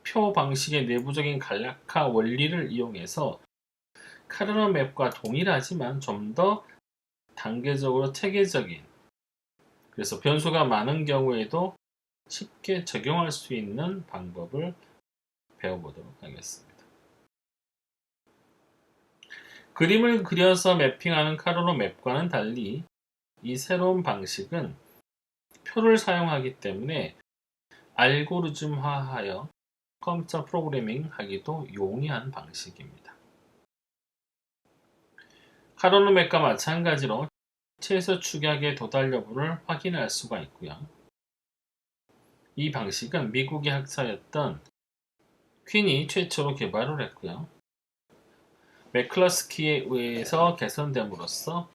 표 방식의 내부적인 간략화 원리를 이용해서 카르노 맵과 동일하지만 좀 더 단계적으로 체계적인, 그래서 변수가 많은 경우에도 쉽게 적용할 수 있는 방법을 배워보도록 하겠습니다. 그림을 그려서 매핑하는 카르노 맵과는 달리 이 새로운 방식은 표를 사용하기 때문에 알고리즘화하여 컴퓨터 프로그래밍 하기도 용이한 방식입니다. 카르노 맵과 마찬가지로 최소 축약의 도달 여부를 확인할 수가 있고요. 이 방식은 미국의 학자였던 퀸이 최초로 개발을 했고요. 매클러스키에 의해서 개선됨으로써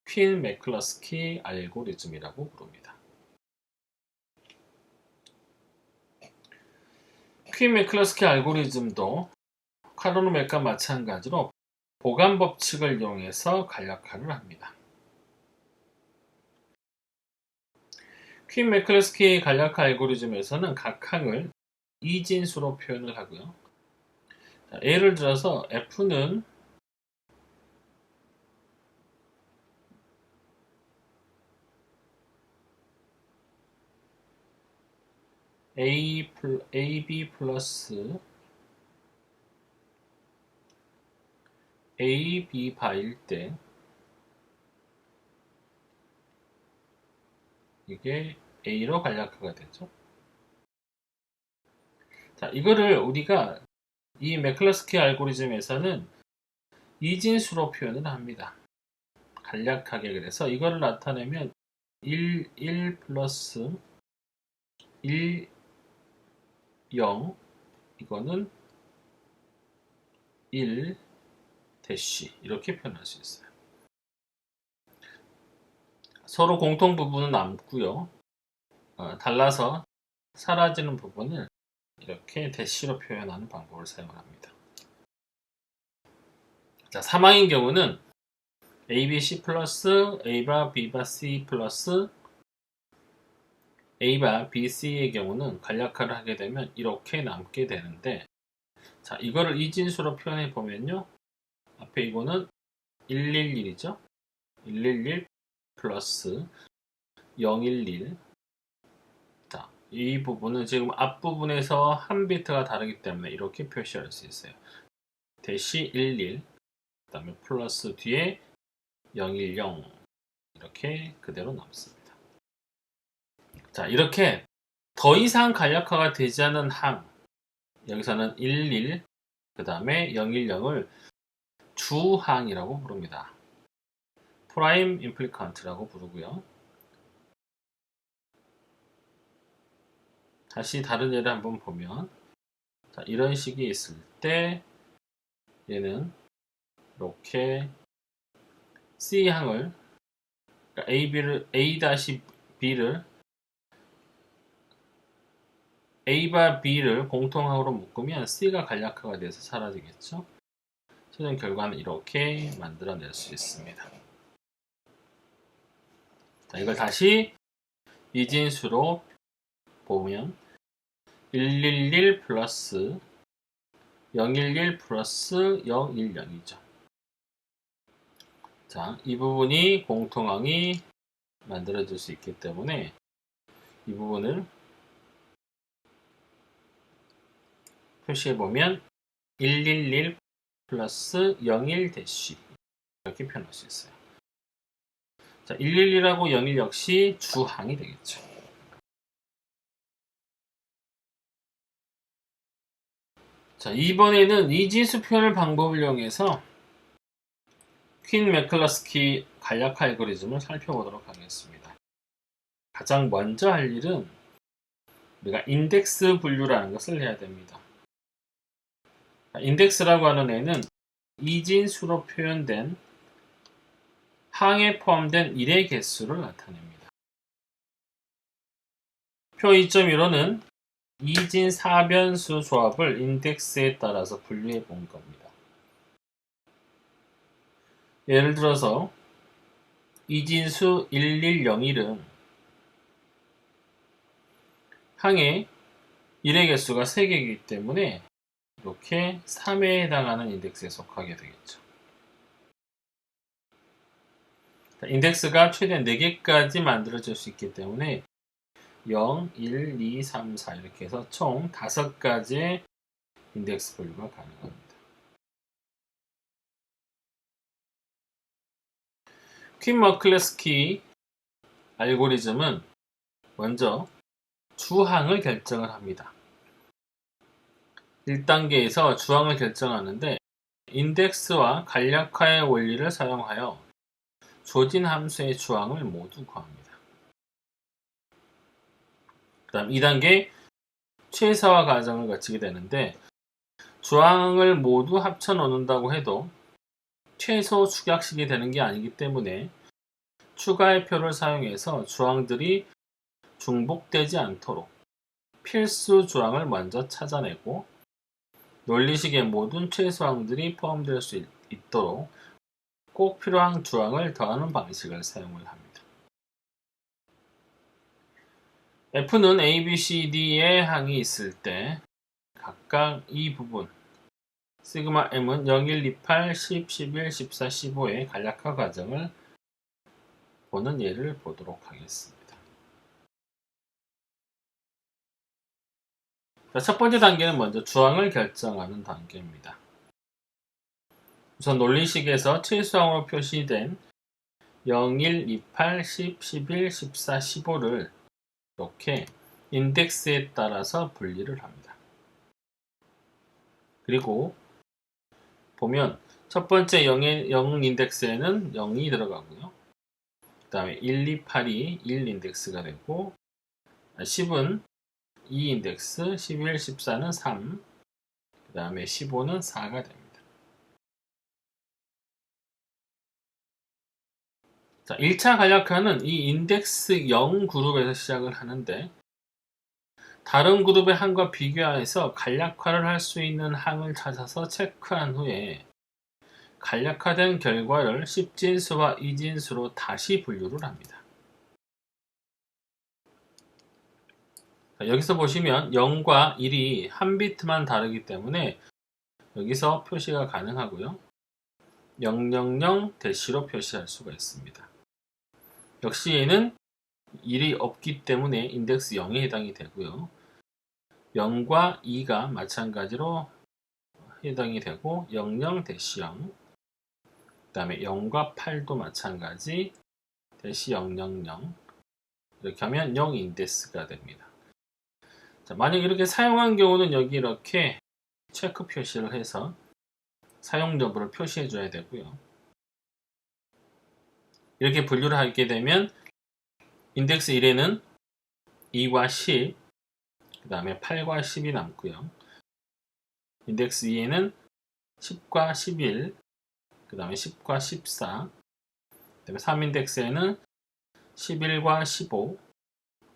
퀸 매클러스키 알고리즘이라고 부릅니다. 퀸 매클러스키 알고리즘도 카르노 맵과 마찬가지로 보관 법칙을 이용해서 간략화를 합니다. 퀸 매클러스키 간략화 알고리즘에서는 각 항을 이진수로 표현을 하고요. 자, 예를 들어서 F는 AB 플러스 AB 바일 때 이게 A로 간략화가 되죠. 자, 이거를 우리가 이 매클러스키 알고리즘에서는 이진수로 표현을 합니다. 간략하게. 그래서 이거를 나타내면 1 플러스 1, 0 이거는 1 대시 이렇게 표현할 수 있어요. 서로 공통 부분은 남고요. 달라서 사라지는 부분을 이렇게 대시로 표현하는 방법을 사용합니다. 자, 사망인 경우는 A, B, C 플러스 A바 B바 C 플러스 A바 B, C의 경우는 간략화를 하게 되면 이렇게 남게 되는데, 자, 이거를 이진수로 표현해 보면요. 앞에 이거는 111이죠. 111 플러스 011. 자, 이 부분은 지금 앞부분에서 한 비트가 다르기 때문에 이렇게 표시할 수 있어요. 대시 11, 그 다음에 플러스 뒤에 010 이렇게 그대로 남습니다. 자, 이렇게 더 이상 간략화가 되지 않은 항, 여기서는 11, 그 다음에 010을 주항이라고 부릅니다. 프라임 임플리칸트라고 부르고요. 다시 다른 예를 한번 보면, 자, 이런 식이 있을 때 얘는 이렇게 C항을, 그러니까 A-B를 A와 B를 공통항으로 묶으면 C가 간략화가 돼서 사라지겠죠. 최종 결과는 이렇게 만들어낼 수 있습니다. 자, 이걸 다시 이진수로 보면 111 플러스 011 플러스 010이죠. 자, 이 부분이 공통항이 만들어질 수 있기 때문에 이 부분을 표시해보면 111 플러스 01 대쉬 이렇게 표현할 수 있어요. 자, 111하고 01 역시 주항이 되겠죠. 자, 이번에는 이진수 표현을 방법을 이용해서 퀸 매클러스키 간략화 알고리즘을 살펴보도록 하겠습니다. 가장 먼저 할 일은 우리가 인덱스 분류라는 것을 해야 됩니다. 인덱스라고 하는 애는 이진수로 표현된 항에 포함된 1의 개수를 나타냅니다. 표 2.15는 이진 4변수 조합을 인덱스에 따라서 분류해 본 겁니다. 예를 들어서 이진수 1101은 항에 1의 개수가 3개이기 때문에 이렇게 3에 해당하는 인덱스에 속하게 되겠죠. 인덱스가 최대 4개까지 만들어질 수 있기 때문에 0, 1, 2, 3, 4 이렇게 해서 총 5가지의 인덱스 분류가 가능합니다. 퀸 머클러스키 알고리즘은 먼저 주항을 결정을 합니다. 1단계에서 주항을 결정하는데 인덱스와 간략화의 원리를 사용하여 조진 함수의 주항을 모두 구합니다. 그 다음 2단계 최소화 과정을 거치게 되는데 주항을 모두 합쳐 놓는다고 해도 최소 축약식이 되는 게 아니기 때문에 추가의 표를 사용해서 주항들이 중복되지 않도록 필수 주항을 먼저 찾아내고 논리식의 모든 최소항들이 포함될 수 있도록 꼭 필요한 주항을 더하는 방식을 사용을 합니다. F는 A, B, C, D의 항이 있을 때 각각 이 부분 시그마 M은 0, 1, 2, 8, 10, 11, 14, 15의 간략화 과정을 보는 예를 보도록 하겠습니다. 자, 첫 번째 단계는 먼저 주항을 결정하는 단계입니다. 우선 논리식에서 최소항으로 표시된 0, 1, 2, 8, 10, 11, 14, 15를 이렇게 인덱스에 따라서 분리를 합니다. 그리고 보면 첫 번째 0 인덱스에는 0이 들어가고요. 그 다음에 1, 2, 8이 1 인덱스가 되고 10은 2 인덱스, 11, 14는 3, 그 다음에 15는 4가 됩니다. 자, 1차 간략화는 이 인덱스 0 그룹에서 시작을 하는데 다른 그룹의 항과 비교해서 간략화를 할 수 있는 항을 찾아서 체크한 후에 간략화된 결과를 10진수와 2진수로 다시 분류를 합니다. 자, 여기서 보시면 0과 1이 한 비트만 다르기 때문에 여기서 표시가 가능하고요. 000 대시로 표시할 수가 있습니다. 역시 얘는 1이 없기 때문에 인덱스 0에 해당이 되고요. 0과 2가 마찬가지로 해당이 되고 00 대시 0, 그 다음에 0과 8도 마찬가지 대시 000 이렇게 하면 0 인덱스가 됩니다. 자, 만약 이렇게 사용한 경우는 여기 이렇게 체크 표시를 해서 사용 여부를 표시해 줘야 되고요. 이렇게 분류를 하게 되면 인덱스 1에는 2과 10, 그 다음에 8과 10이 남고요. 인덱스 2에는 10과 11, 그 다음에 10과 14, 그 다음에 3인덱스에는 11과 15,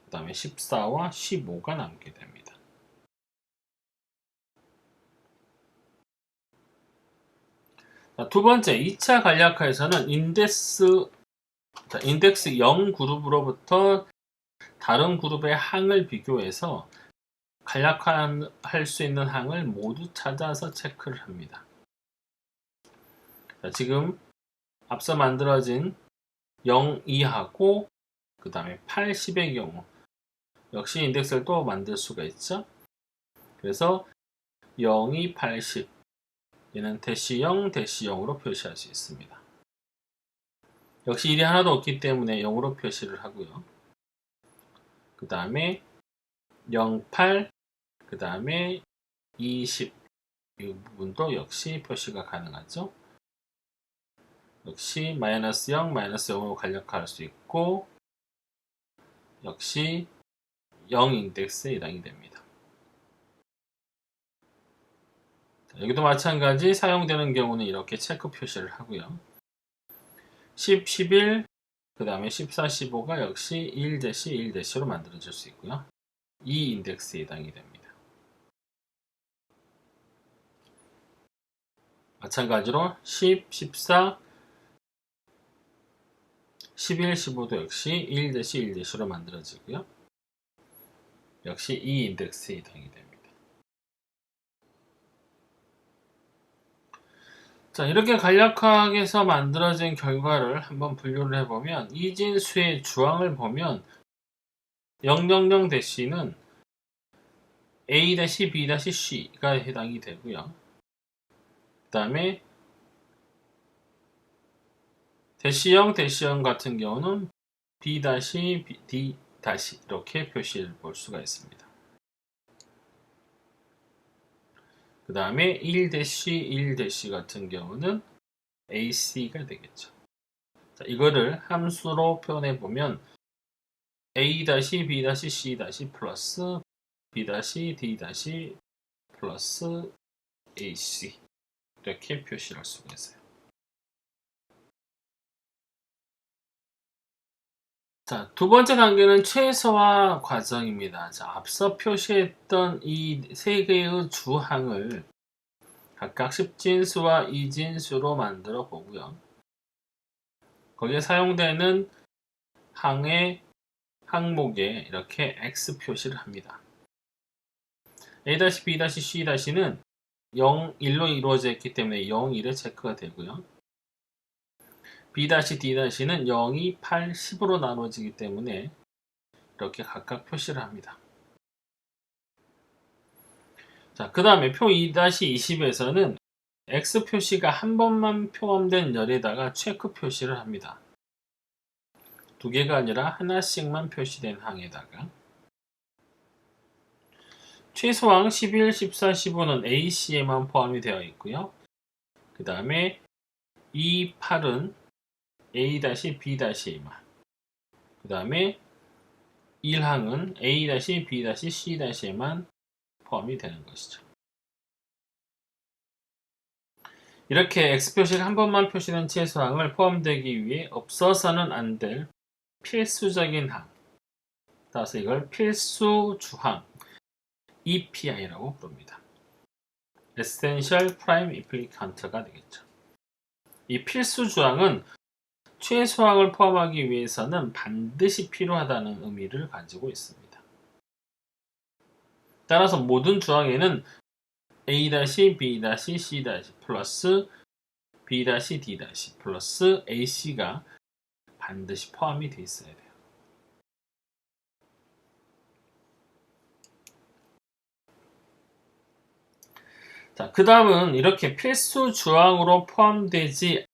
그 다음에 14와 15가 남게 됩니다. 자, 두 번째, 2차 간략화에서는 인덱스 0 그룹으로부터 다른 그룹의 항을 비교해서 간략화할 수 있는 항을 모두 찾아서 체크를 합니다. 자, 지금 앞서 만들어진 0, 2하고 그 다음에 8, 10의 경우 역시 인덱스를 또 만들 수가 있죠. 그래서 0, 2, 8, 10 얘는 대시 0, 대시 0으로 표시할 수 있습니다. 역시 1이 하나도 없기 때문에 0으로 표시를 하고요. 그 다음에 0, 8, 그 다음에 20 이 부분도 역시 표시가 가능하죠. 역시 마이너스 0, 마이너스 0으로 간략화할 수 있고 역시 0 인덱스에 해당이 됩니다. 여기도 마찬가지 사용되는 경우는 이렇게 체크 표시를 하고요. 10, 11, 그 다음에 14, 15가 역시 1대시, 1대시로 만들어질 수 있고요. 2 인덱스에 해당이 됩니다. 마찬가지로 10, 14, 11, 15도 역시 1대시, 1대시로 만들어지고요. 역시 2 인덱스에 해당이 됩니다. 자, 이렇게 간략화해서 만들어진 결과를 한번 분류를 해보면 이진수의 주항을 보면 000-C는 A-B-C가 해당이 되고요. 그 다음에 대시0, 대시0 같은 경우는 B-D- 이렇게 표시를 볼 수가 있습니다. 그 다음에 1-1- 같은 경우는 AC가 되겠죠. 자, 이거를 함수로 표현해 보면 A-B-C- 플러스 B-D- 플러스 AC 이렇게 표시할 수가 있어요. 자, 두 번째 단계는 최소화 과정입니다. 자, 앞서 표시했던 이 세 개의 주항을 각각 10진수와 2진수로 만들어 보고요. 거기에 사용되는 항의 항목에 이렇게 X 표시를 합니다. A-B-C-는 0, 1로 이루어져 있기 때문에 0, 1에 체크가 되고요. B-D-는 0, 2, 8, 10으로 나눠지기 때문에 이렇게 각각 표시를 합니다. 자, 그 다음에 표 2-20에서는 X 표시가 한 번만 포함된 열에다가 체크 표시를 합니다. 두 개가 아니라 하나씩만 표시된 항에다가 최소항 11, 14, 15는 AC에만 포함이 되어 있고요. 그 다음에 2, 8은 A-B-A만 그 다음에 1항은 A-B-C-에만 포함이 되는 것이죠. 이렇게 X 표시가 한 번만 표시된 최소항을 포함되기 위해 없어서는 안 될 필수적인 항, 따라서 이걸 필수 주항 EPI라고 부릅니다. Essential Prime Implicant가 되겠죠. 이 필수 주항은 최소항을 포함하기 위해서는 반드시 필요하다는 의미를 가지고 있습니다. 따라서 모든 주항에는 A-B-C- 플러스 B-D- 플러스 AC가 반드시 포함이 되어 있어야 돼요. 자, 그 다음은 이렇게 필수 주항으로 포함되지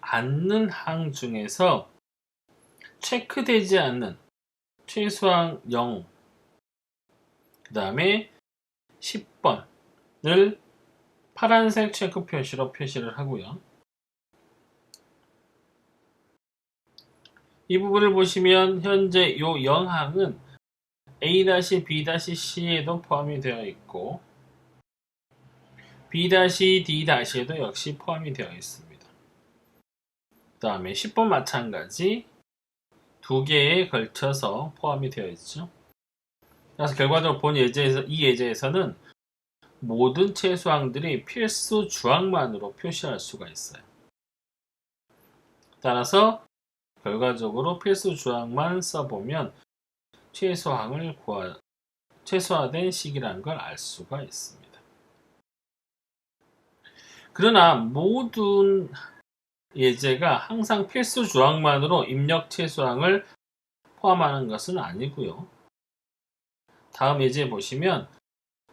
않는 항 중에서 체크되지 않는 최소항 0, 그 다음에 10번을 파란색 체크 표시로 표시를 하고요. 이 부분을 보시면 현재 이 영항은 A-B-C에도 포함이 되어 있고 B-D-에도 역시 포함이 되어 있습니다. 그 다음에 10번 마찬가지 두 개에 걸쳐서 포함이 되어 있죠. 그래서 결과적으로 이 예제에서는 모든 최소항들이 필수 주항만으로 표시할 수가 있어요. 따라서 결과적으로 필수 주항만 써보면 최소화된 식이라는 걸 알 수가 있습니다. 그러나 모든 예제가 항상 필수 주항만으로 입력 최소항을 포함하는 것은 아니고요. 다음 예제 보시면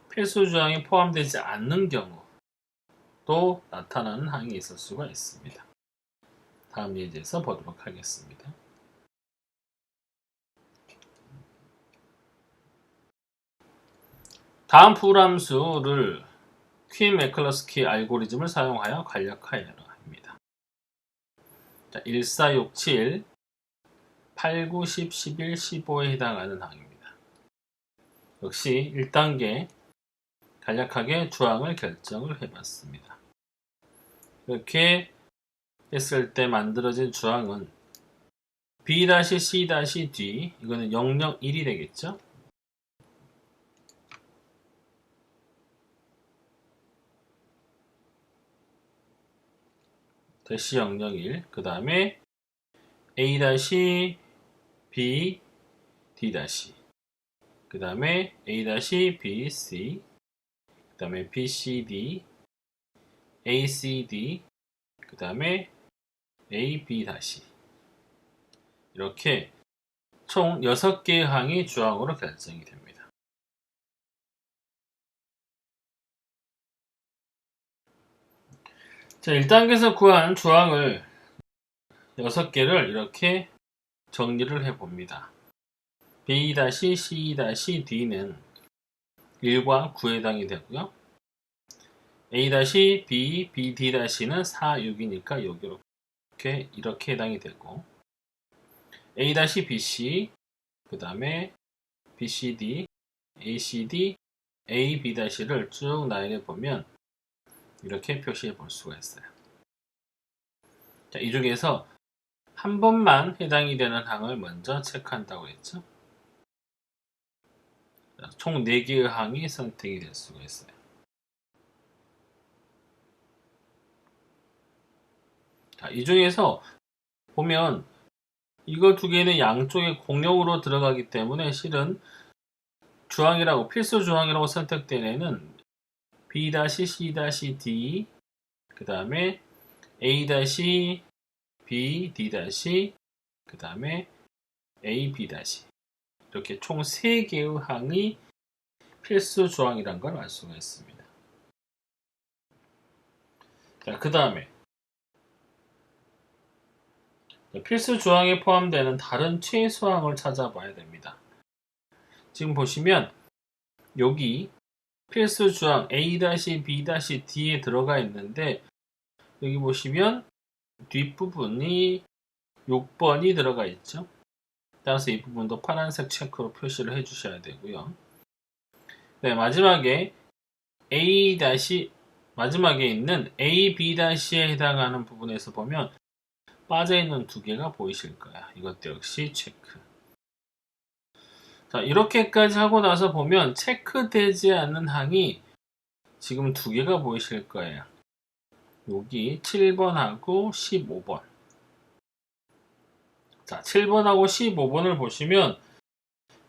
필수 주항이 포함되지 않는 경우도 나타나는 항이 있을 수가 있습니다. 다음 예제에서 보도록 하겠습니다. 다음 풀함수를 퀸-매클러스키 알고리즘을 사용하여 간략화해라 합니다. 자, 1, 4, 6, 7, 8, 9, 10, 11, 15에 해당하는 항입니다. 역시 1단계 간략하게 주항을 결정을 해봤습니다. 이렇게 했을 때 만들어진 주항은 B-C-D, 이거는 001이 되겠죠? 대시 001, 그 다음에 A-B, D-, 그 다음에 A-B, C, 그 다음에 B, C, D, A, C, D, 그 다음에 A, B-, 이렇게 총 6개의 항이 주항으로 결정이 됩니다. 자, 1단계에서 구한 주항을 6개를 이렇게 정리를 해봅니다. B-C-D는 1과 9에 해당이 되고요. A-B, B, D-는 4, 6이니까 이렇게 해당이 되고 A-BC, 그 다음에 BCD, ACD, A, B-를 쭉 나열해 보면 이렇게 표시해 볼 수가 있어요. 자, 이 중에서 한 번만 해당이 되는 항을 먼저 체크한다고 했죠. 자, 총 4개의 항이 선택이 될 수가 있어요. 자, 이 중에서 보면 이거 두 개는 양쪽에 공용으로 들어가기 때문에 실은 필수 주항이라고 선택된 애는 B-C-D, 그 다음에 A-B, D-, 그 다음에 A, B-, 이렇게 총 3개의 항이 필수 주항이라는 걸 알 수가 있습니다. 자, 그 다음에 필수 주항에 포함되는 다른 최소항을 찾아봐야 됩니다. 지금 보시면 여기 필수 주항 A-B-, D에 들어가 있는데 여기 보시면 뒷부분이 6번이 들어가 있죠. 따라서 이 부분도 파란색 체크로 표시를 해주셔야 되고요. 네, 마지막에 마지막에 있는 A, B-에 해당하는 부분에서 보면 빠져있는 두 개가 보이실 거야. 이것도 역시 체크. 자, 이렇게까지 하고 나서 보면 체크되지 않는 항이 지금 두 개가 보이실 거예요. 여기 7번하고 15번. 자, 7번하고 15번을 보시면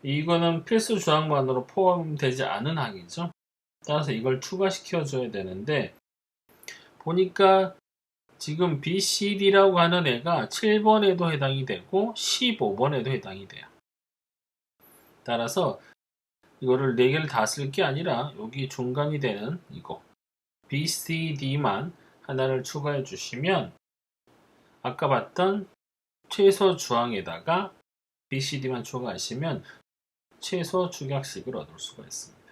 이거는 필수 주항만으로 포함되지 않은 항이죠. 따라서 이걸 추가시켜 줘야 되는데 보니까 지금 BCD라고 하는 애가 7번에도 해당이 되고 15번에도 해당이 돼요. 따라서 이거를 4개를 다 쓸 게 아니라 여기 중간이 되는 이거 BCD만 하나를 추가해 주시면 아까 봤던 최소 주항에다가 BCD만 추가하시면 최소 축약식을 얻을 수가 있습니다.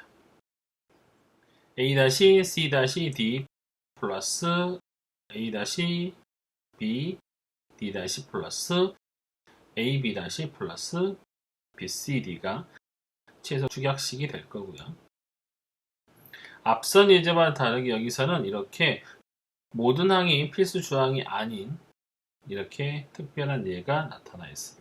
A-C-D 플러스 A-B, D- 플러스 AB- 플러스 BCD가 최소 축약식이 될 거고요. 앞선 예제와 다르게 여기서는 이렇게 모든 항이 필수 조항이 아닌 이렇게 특별한 예가 나타나 있습니다.